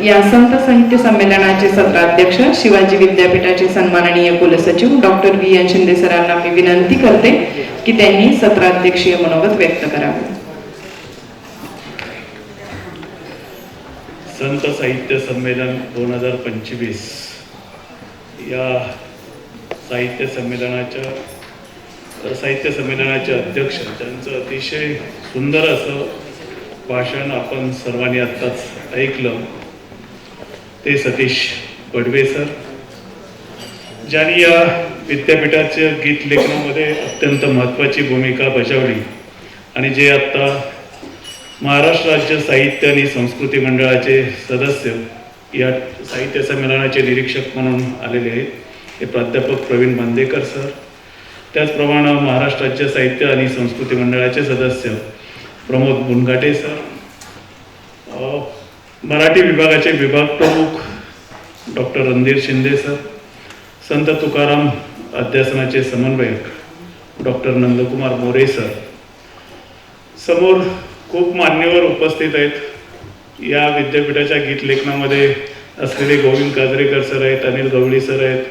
या संत साहित्य संमेलनाचे सत्राध्यक्ष शिवाजी विद्यापीठाचे सन्माननीय कुलसचिव डॉक्टर व्ही एन शिंदे सरांना मी विनंती करते की त्यांनी सत्राध्यक्षीय मनोगत व्यक्त करावे. संत साहित्य संमेलन 2025 या साहित्य संमेलनाचे अध्यक्ष, त्यांचं अतिशय सुंदर असं भाषण आपण सर्वांनी आत्ताच ऐकलं, ते सतीश बडवे सर, ज्यांनी या विद्यापीठाच्या गीत लेखनामध्ये अत्यंत महत्त्वाची भूमिका बजावली आणि जे आत्ता महाराष्ट्र राज्य साहित्य आणि संस्कृती मंडळाचे सदस्य या साहित्य संमेलनाचे निरीक्षक म्हणून आलेले आहेत, हे प्राध्यापक प्रवीण बांदेकर सर. त्याचप्रमाणे महाराष्ट्र राज्य साहित्य आणि संस्कृती मंडळाचे सदस्य प्रमोद बुनघाटे सर, मराठी विभागाचे विभाग प्रमुख डॉक्टर रणधीर शिंदे सर, संत तुकाराम अध्यासनाचे समन्वयक डॉक्टर नंदकुमार मोरे सर. समोर खूप मान्यवर उपस्थित आहेत. या विद्यापीठाच्या गीत लेखनामध्ये असलेले गोविंद काजरेकर सर आहेत, अनिल गवळी सर आहेत,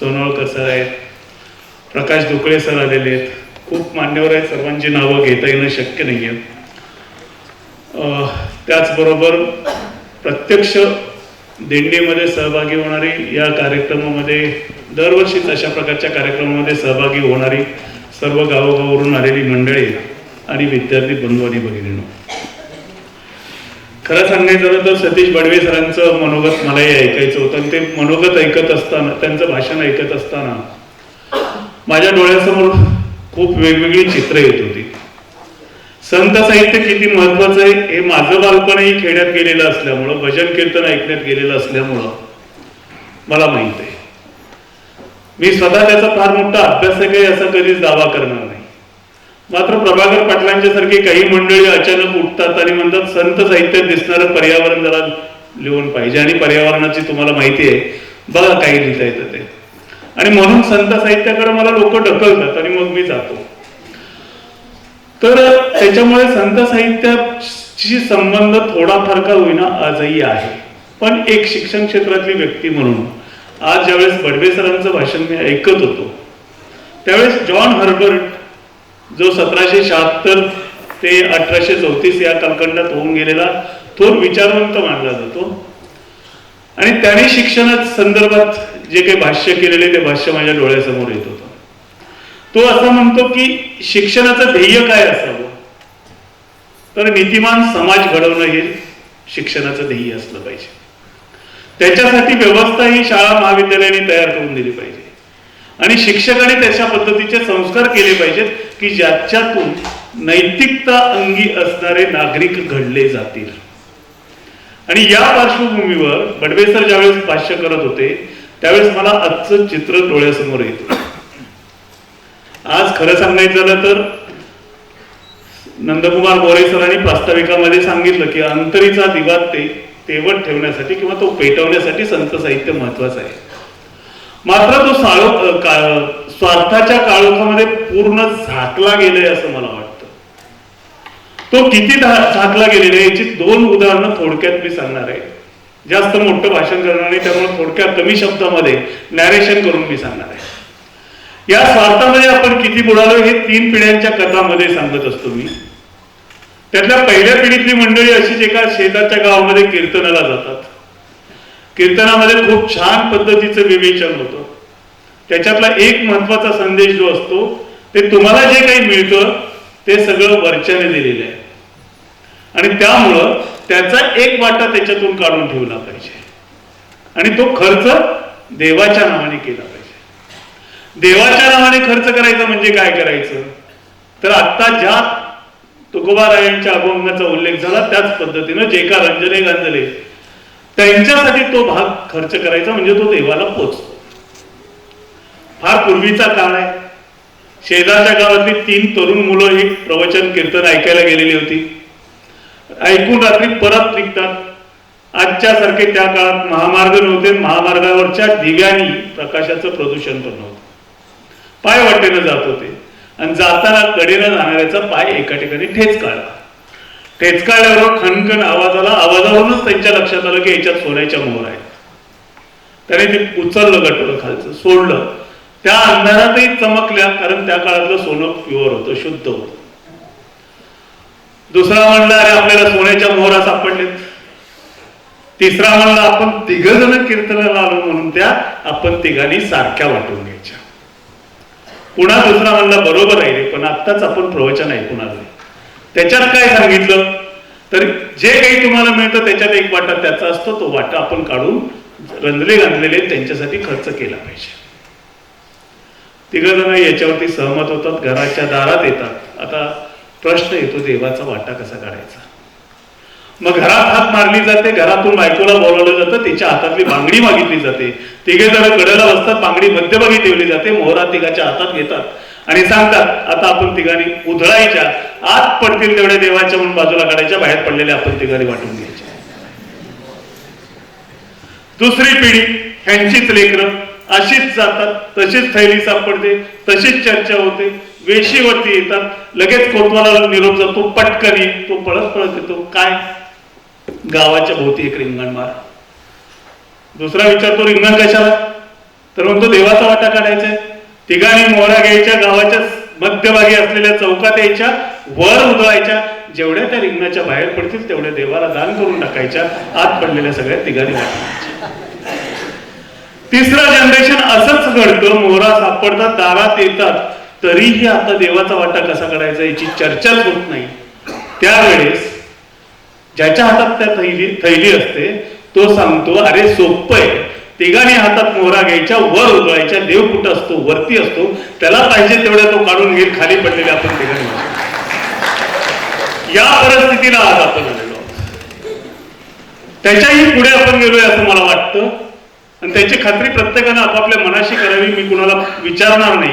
सोनवळकर सर आहेत, प्रकाश दुकळे सर आलेले आहेत. खूप मान्यवर आहेत, सर्वांची नावं घेता येणं शक्य नाही आहे. त्याचबरोबर प्रत्यक्ष दिंडीमध्ये सहभागी होणारी, या कार्यक्रमामध्ये दरवर्षीच अशा प्रकारच्या कार्यक्रमामध्ये सहभागी होणारी सर्व गावोगावरून आलेली मंडळी आणि विद्यार्थी बंधू आणि भगिनींनो, खरं सांगायचं झालं तर सतीश बडवे सरांचं मनोगत मलाही ऐकायचं होतं. आणि ते मनोगत ऐकत असताना, त्यांचं भाषण ऐकत असताना माझ्या डोळ्यासमोर खूप वेगवेगळी चित्र येत होती. संत साहित्य किती महत्वाचं आहे हे माझं बालपणही खेड्यात गेलेलं असल्यामुळं, भजन कीर्तन ऐकण्यात गेलेलं असल्यामुळं मला माहित आहे. मी स्वतः त्याचा फार मोठा अभ्यासक आहे असा कधीच दावा करणार नाही. मात्र प्रभाकर पाटलांच्या सारखी काही मंडळी अचानक उठतात आणि म्हणतात संत साहित्यात दिसणारं पर्यावरण जरा लिहून पाहिजे, आणि पर्यावरणाची तुम्हाला माहिती आहे, बघा काही लिहिता येतं ते. आणि म्हणून संत साहित्याकडे मला लोक ढकलतात आणि मग मी जातो. तर त्याच्यामुळे संत साहित्याशी संबंध थोडाफार का होईना आजही आहे. पण एक शिक्षण क्षेत्रातली व्यक्ती म्हणून आज ज्यावेळेस बडवे सरांचं भाषण मी ऐकत होतो, त्यावेळेस जॉन हर्बर्ट, जो 1776 ते 1834 या कालखंडात होऊन गेलेला थोर विचारवंत मानला जातो, आणि त्याने शिक्षणात संदर्भात जे काही भाष्य केलेले ते भाष्य माझ्या डोळ्यासमोर येत होतं. तो असं म्हणतो की शिक्षणाचं ध्येय काय असावं, तर नीतिमान समाज घडवणं हे शिक्षणाचं ध्येय असलं पाहिजे. त्याच्यासाठी व्यवस्था ही शाळा महाविद्यालयाने तयार करून दिली पाहिजे, आणि शिक्षकांनी त्याच्या पद्धतीचे संस्कार केले पाहिजेत की ज्याच्यातून नैतिकता अंगी असणारे नागरिक घडले जातील. आणि या पार्श्वभूमीवर बडवे सर ज्यावेळेस भाष्य करत होते त्यावेळेस मला आजचं चित्र डोळ्यासमोर येत. आज खरं सांगायचं झालं तर नंदकुमार मोरे सरांनी प्रास्ताविकामध्ये सांगितलं की अंतरीचा दिवा तेवत ठेवण्यासाठी किंवा तो पेटवण्यासाठी संत साहित्य महत्वाचं आहे. मात्र तो स्वार्थाच्या काळोखामध्ये पूर्ण झाकला गेलाय असं मला वाटतं. तो किती झाकला गेलेला आहे याची 2 उदाहरणं थोडक्यात मी सांगणार आहे. जास्त मोठं भाषण करणार नाही, त्यामुळे थोडक्यात कमी शब्दामध्ये नॅरेशन करून मी सांगणार आहे. या स्वार्थामध्ये आपण किती बुडालो हे 3 पिढ्यांच्या कथामध्ये सांगत असतो मी. त्यातल्या पहिल्या पिढीतली मंडळी अशीच एका शेताच्या गावामध्ये कीर्तनाला जातात. कीर्तनामध्ये खूप छान पद्धतीचं विवेचन होतं. त्याच्यातला एक महत्वाचा संदेश जो असतो ते तुम्हाला जे काही मिळतं ते सगळं वरच्याने दिलेलं आहे, आणि त्यामुळं त्याचा एक वाटा त्याच्यातून काढून ठेवला पाहिजे, आणि तो खर्च देवाच्या नावाने केला पाहिजे. देवाच्या नावाने खर्च करायचा म्हणजे काय करायचं, तर आता ज्या तुकोबारायांच्या अभंगाचा उल्लेख झाला त्याच पद्धतीनं जे का रंजने गांजले त्यांच्यासाठी तो भाग खर्च करायचा, म्हणजे तो देवाला पोचतो. फार पूर्वीचा काळ आहे. शेजारच्या गावातली 3 तरुण मुलं ही प्रवचन कीर्तन ऐकायला गेलेली होती. ऐकून रात्री परत निघतात. आजच्या सारखे त्या काळात महामार्ग नव्हते. महामार्गावरच्या दिव्यांनी प्रकाशाचं प्रदूषण पण नव्हतं. पाय वाटेनं जात होते, आणि जाताना कडेनं जाणाऱ्याचा पाय एका ठिकाणी ठेच काढला. ठेचकाळल्याबरोबर खणखण आवाजावरूनच त्यांच्या लक्षात आलं की याच्यात सोन्याच्या मोहर आहेत. त्याने ते उचललं, गटोरं खालचं सोडलं. त्या अंधारातही चमकल्या, कारण त्या काळातलं सोनं प्युअर होतं, शुद्ध होतं. दुसरा म्हणला, अरे आपल्याला सोन्याच्या मोहरा सापडलेत. तिसरा म्हणला, आपण तिघ जण कीर्तनाला आलो म्हणून त्या आपण तिघांनी सारख्या वाटून घ्यायच्या. पुन्हा दुसरा म्हणला, बरोबर आहे रे, पण आत्ताच आपण प्रवचन ऐकून आलोय. त्याच्यात काय सांगितलं, तर जे काही तुम्हाला मिळतं त्याच्यात एक वाटा त्याचा असतो, तो वाटा आपण काढून रंजले गांजलेले त्यांच्यासाठी खर्च केला पाहिजे. तिघ जण याच्यावरती सहमत होतात, घराच्या दारात येतात. आता प्रश्न येतो, देवाचा वाटा कसा काढायचा. मग घरात हात मारली जाते, घरातून बायकोला बोलावलं जातं, तिच्या हातातली बांगडी मागितली जाते. तिघे जण कडेला बसतात, बांगडी मध्यभागी ठेवली जाते, मोहरा तिघाच्या हातात घेतात आणि सांगतात, आता आपण तिघांनी उधळायच्या, आत पडतील तेवढ्या देवाच्या म्हणून बाजूला काढायच्या, बाहेर पडलेल्या आपण तिघांनी वाटून घ्यायच्या. दुसरी पिढी ह्यांचीच लेकरं अशीच जातात, तशीच थैली सापडते, तशीच चर्चा होते, वेशीवरती येतात, लगेच कोतवाला निरोप जातो, पटकन तो पळत पळत येतो, काय गावाच्या भोवती एक रिंगण मार. दुसरा विचारतो, रिंगण कशाला, तर म्हणतो देवाचा वाटा काढायचा आहे. तिघांनी मोहरा घ्यायच्या, गावाच्या मध्यभागी असलेल्या चौकात यायच्या, वर उधळायच्या, जेवढ्या त्या रिंगणाच्या बाहेर पडतील तेवढ्या देवाला दान करून टाकायच्या, आत पडलेल्या सगळ्या तिघांनी वाटायच्या. तिसरं जनरेशन असंच घडतं, मोहरा सापडतात, दारात येतात, तरीही आता देवाचा वाटा कसा काढायचा याची चर्चाच होत नाही. त्यावेळेस ज्याच्या हातात त्या थैली असते तो सांगतो, अरे सोपं आहे, तिघांनी हातात मोहरा घ्यायच्या, वर उधळायच्या, देव कुठं असतो, वरती असतो, त्याला पाहिजे तेवढ्या तो काढून घेईल, खाली पडलेले आपण तिघांनी. या परिस्थितीला आज आपण आलेलो आहोत. त्याच्याही पुढे आपण गेलोय असं मला वाटतं, आणि त्याची खात्री प्रत्येकानं आपापल्या मनाशी करावी. मी कुणाला विचारणार नाही,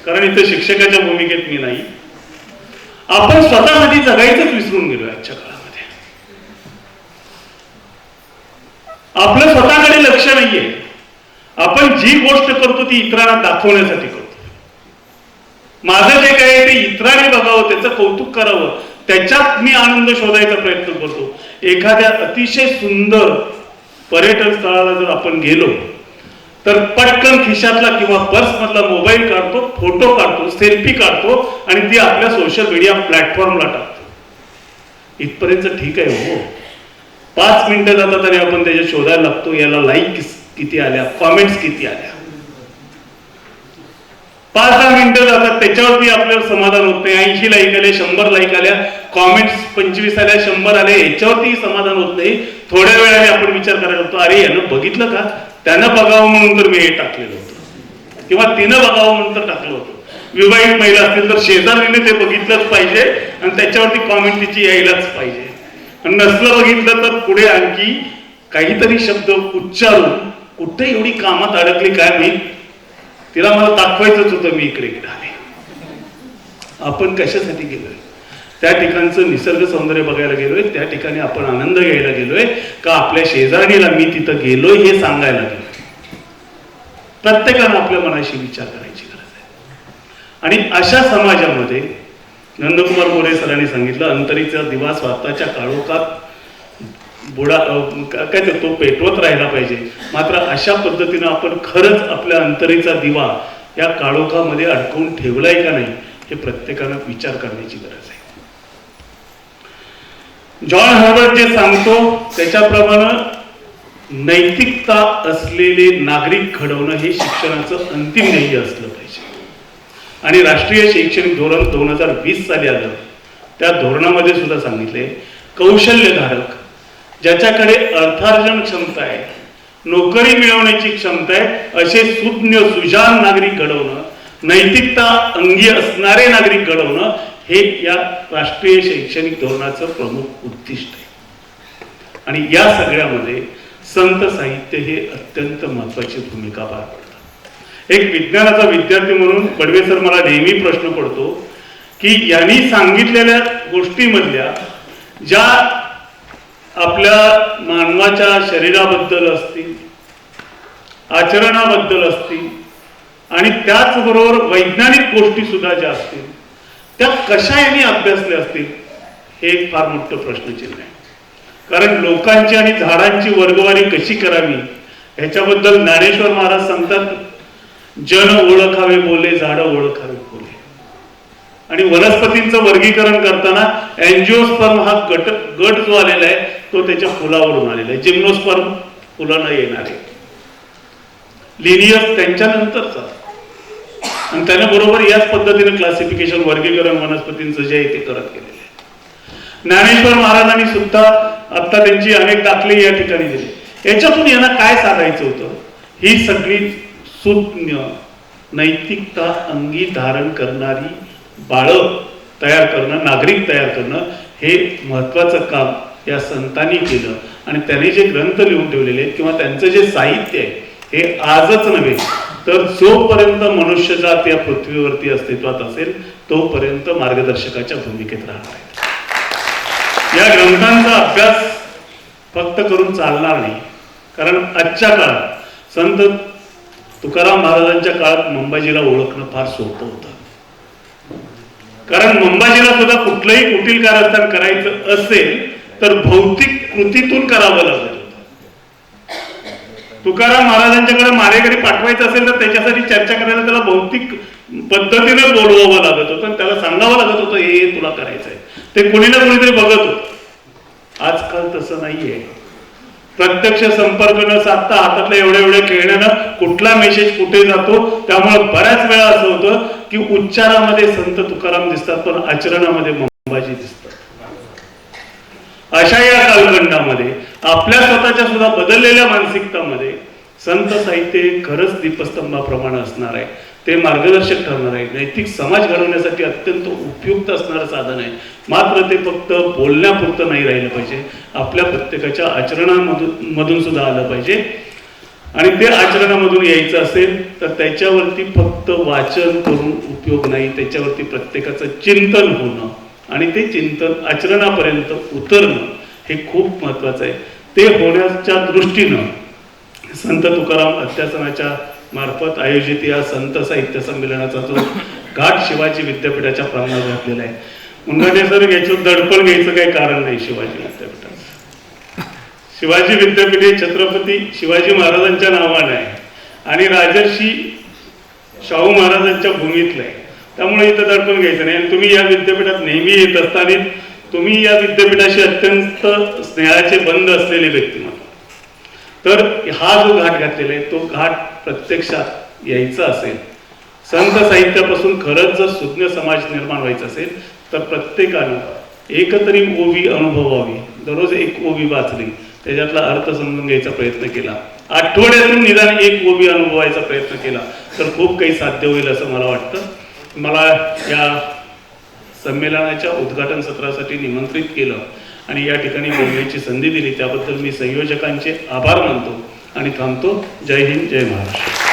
कारण इथं शिक्षकाच्या भूमिकेत मी नाही. आपण स्वतःसाठी जगायचंच विसरून गेलोय आजच्या काळामध्ये. आपलं स्वतःकडे लक्ष नाहीये. आपण जी गोष्ट करतो ती इतरांना दाखवण्यासाठी करतो. माझं जे काय आहे ते इतरांनी बघावं, त्याचं कौतुक करावं, त्याच्यात मी आनंद शोधायचा प्रयत्न करतो. एखाद्या अतिशय सुंदर पर्यटन स्थळाला जर आपण गेलो तर पटकन खिशातला किंवा पर्स मधला मोबाईल काढतो, फोटो काढतो, सेल्फी काढतो आणि ती आपल्या सोशल मीडिया प्लॅटफॉर्मला टाकतो. इथपर्यंत ठीक आहे हो, 5 मिनिटं जातात आणि आपण त्याच्या शोधायला लागतो, याला लाईक किती आल्या, कॉमेंट्स किती आल्या. 5-10 मिनिटं जातात, त्याच्यावरती आपल्याला समाधान होत नाही. 80 लाईक आले, 100 लाईक आल्या, कॉमेंट्स 25 आल्या, 100 आले, याच्यावरती समाधान होत नाही. थोड्या वेळाने आपण विचार करायला लागतो, अरे यानं बघितलं का, त्यानं बघावं म्हणून तर मी हे टाकलेलं होतं, किंवा तिनं बघावं म्हणून तर टाकलं होतं. विवाहित महिला असतील तर शेजारीने ते बघितलंच पाहिजे आणि त्याच्यावरती कॉमेंट तिची यायलाच पाहिजे. आणि नसलं बघितलं तर पुढे आणखी काहीतरी शब्द उच्चारून, कुठे एवढी कामात अडकली काय मी, तिला मला दाखवायचंच होतं, मी इकडे आले. आपण कशासाठी गेलोय, त्या ठिकाणचं निसर्ग सौंदर्य बघायला गेलोय, त्या ठिकाणी आपण आनंद घ्यायला गेलोय का आपल्या शेजारणीला मी तिथं गेलोय हे सांगायला गेलोय. प्रत्येकानं आपल्या मनाशी विचार करायची गरज आहे. आणि अशा समाजामध्ये नंदकुमार मोरे सरांनी सांगितलं, अंतरीचा दिवा स्वतःच्या काळोखात बुडा काय तो पेटवत राहिला पाहिजे. मात्र अशा पद्धतीनं आपण खरंच आपल्या अंतरीचा दिवा या काळोखामध्ये अडकवून ठेवलाय का नाही हे प्रत्येकानं विचार करण्याची गरज आहे. जॉन हर्बर्ट जे सांगतो त्याच्याप्रमाणे नैतिकता असलेले नागरिक घडवणं हे शिक्षणाचं अंतिम ध्येय असलं पाहिजे. आणि राष्ट्रीय शैक्षणिक धोरण 2020 साली आलं, त्या धोरणामध्ये सुद्धा सांगितले, कौशल्यधारक ज्याच्याकडे अर्थार्जन क्षमता आहे, नोकरी मिळवण्याची क्षमता आहे, असे सुज्ञ सुजाण नागरिक घडवणं, नैतिकता अंगी असणारे नागरिक घडवणं हे या राष्ट्रीय शैक्षणिक धोरणाचं प्रमुख उद्दिष्ट आहे. आणि या सगळ्यामध्ये संत साहित्य हे अत्यंत महत्वाची भूमिका पार पडतं. एक विज्ञानाचा विद्यार्थी म्हणून बडवे सर मला नेहमी प्रश्न पडतो की यांनी सांगितलेल्या गोष्टीमधल्या ज्या आपल्या मानवाच्या शरीराबद्दल असतील, आचरणाबद्दल असतील आणि त्याचबरोबर वैज्ञानिक गोष्टी सुद्धा ज्या असतील त्या कशा यांनी अभ्यासल्या असतील हे एक फार मोठं प्रश्नचिन्ह आहे. कारण लोकांची आणि झाडांची वर्गवारी कशी करावी ह्याच्याबद्दल ज्ञानेश्वर महाराज सांगतात, जन ओळखावे बोले, झाड ओळखावे बोले. आणि वनस्पतींचं वर्गीकरण करताना अँजिओस्पर्म हा गट जो आलेला आहे तो त्याच्या फुलावरून आलेला आहे. जिम्नोस्पर्म फुलं न येणारे, लिनियस त्यांच्यानंतरचा. आणि त्याने बरोबर याच पद्धतीने क्लासिफिकेशन वर्गीकरण वनस्पतींचं जे आहे ते करत गेलेलं आहे. ज्ञानेश्वर महाराजांनी सुद्धा आता त्यांची अनेक दाखले या ठिकाणी दिले. याच्यातून यांना काय साधायचं होतं, ही सगळी सुज्ञ नैतिकता अंगी धारण करणारी बाळं तयार करणं, नागरिक तयार करणं, हे महत्वाचं काम या संतांनी केलं. आणि त्यांनी जे ग्रंथ लिहून ठेवलेले आहेत किंवा त्यांचं जे साहित्य आहे हे आजच नव्हे तर जोपर्यंत मनुष्यजात या पृथ्वीवरती अस्तित्वात असेल तोपर्यंत मार्गदर्शकाच्या भूमिकेत राहणार आहे. या ग्रंथांचा अभ्यास फक्त करून चालणार नाही. कारण आजच्या काळात संत तुकाराम महाराजांच्या काळात मंबाजीला ओळखणं फार सोपं होतं. कारण मंबाजीला सुद्धा कुठलंही कुटील कारस्थान करायचं असेल तर भौतिक कृतीतून करावं लागत होतं. तुकाराम महाराजांच्याकडे मारेकरी पाठवायचं असेल तर त्याच्यासाठी चर्चा करायला त्याला भौतिक पद्धतीने बोलवावं लागत होतं आणि त्याला सांगावं लागत होतं हे तुला करायचंय. ते कोणी ना कोणीतरी बघत होतं. आजकाल तसं नाहीये. प्रत्यक्ष संपर्क न साधता हातातल्या एवढ्या खेळण्यानं कुठला मेसेज कुठे जातो. त्यामुळे बऱ्याच वेळा असं होतं की उच्चारामध्ये संत तुकाराम दिसतात पण आचरणामध्ये मंबाजी दिसतात. अशा या कालखंडामध्ये आपल्या स्वतःच्या सुद्धा बदललेल्या मानसिकतामध्ये संत साहित्य खरंच दीपस्तंभाप्रमाणे असणार आहे. ते मार्गदर्शक ठरणार आहे. नैतिक समाज घडवण्यासाठी अत्यंत उपयुक्त असणारं साधन आहे. मात्र ते फक्त बोलण्यापुरतं नाही राहिलं पाहिजे, आपल्या प्रत्येकाच्या आचरणामधून सुद्धा आलं पाहिजे. आणि ते आचरणामधून यायचं असेल तर त्याच्यावरती फक्त वाचन करून उपयोग नाही, त्याच्यावरती प्रत्येकाचं चिंतन होणं आणि ते चिंतन आचरणापर्यंत उतरणं हे खूप महत्वाचं आहे. ते होण्याच्या दृष्टीनं संत तुकाराम अध्यासनाच्या मार्फत आयोजित या संत साहित्य संमेलनाचा जो घाट शिवाजी विद्यापीठाच्या प्रांगणात घातलेला आहे. मुंगाटे सर याच्यावर दडपण घ्यायचं काही कारण नाही. शिवाजी विद्यापीठाचं शिवाजी विद्यापीठ हे छत्रपती शिवाजी महाराजांच्या नावानं आहे आणि राजर्षी शाहू महाराजांच्या भूमीतलं आहे. त्यामुळे इथं दडपण घ्यायचं नाही. आणि तुम्ही या विद्यापीठात नेहमी येत असताना तुम्ही या विद्यापीठाशी अत्यंत स्नेहाचे बंध असलेले व्यक्तिमत्व. तर हा जो घाट घातलेला आहे तो घाट प्रत्यक्षात यायचा असेल, संत साहित्यापासून खरंच जर सुज्ञ समाज निर्माण व्हायचा असेल तर प्रत्येकानं एकतरी ओवी अनुभवावी. दररोज एक ओवी वाचली, त्याच्यातला अर्थ समजून घ्यायचा प्रयत्न केला, आठवड्यातून निदान एक ओवी अनुभवायचा प्रयत्न केला तर खूप काही साध्य होईल असं मला वाटतं. मला या संमेलनाच्या उद्घाटन सत्रासाठी निमंत्रित केलं आणि या ठिकाणी बोलण्याची संधी दिली त्याबद्दल मी संयोजकांचे आभार मानतो आणि थांबतो. जय हिंद, जय महाराष्ट्र.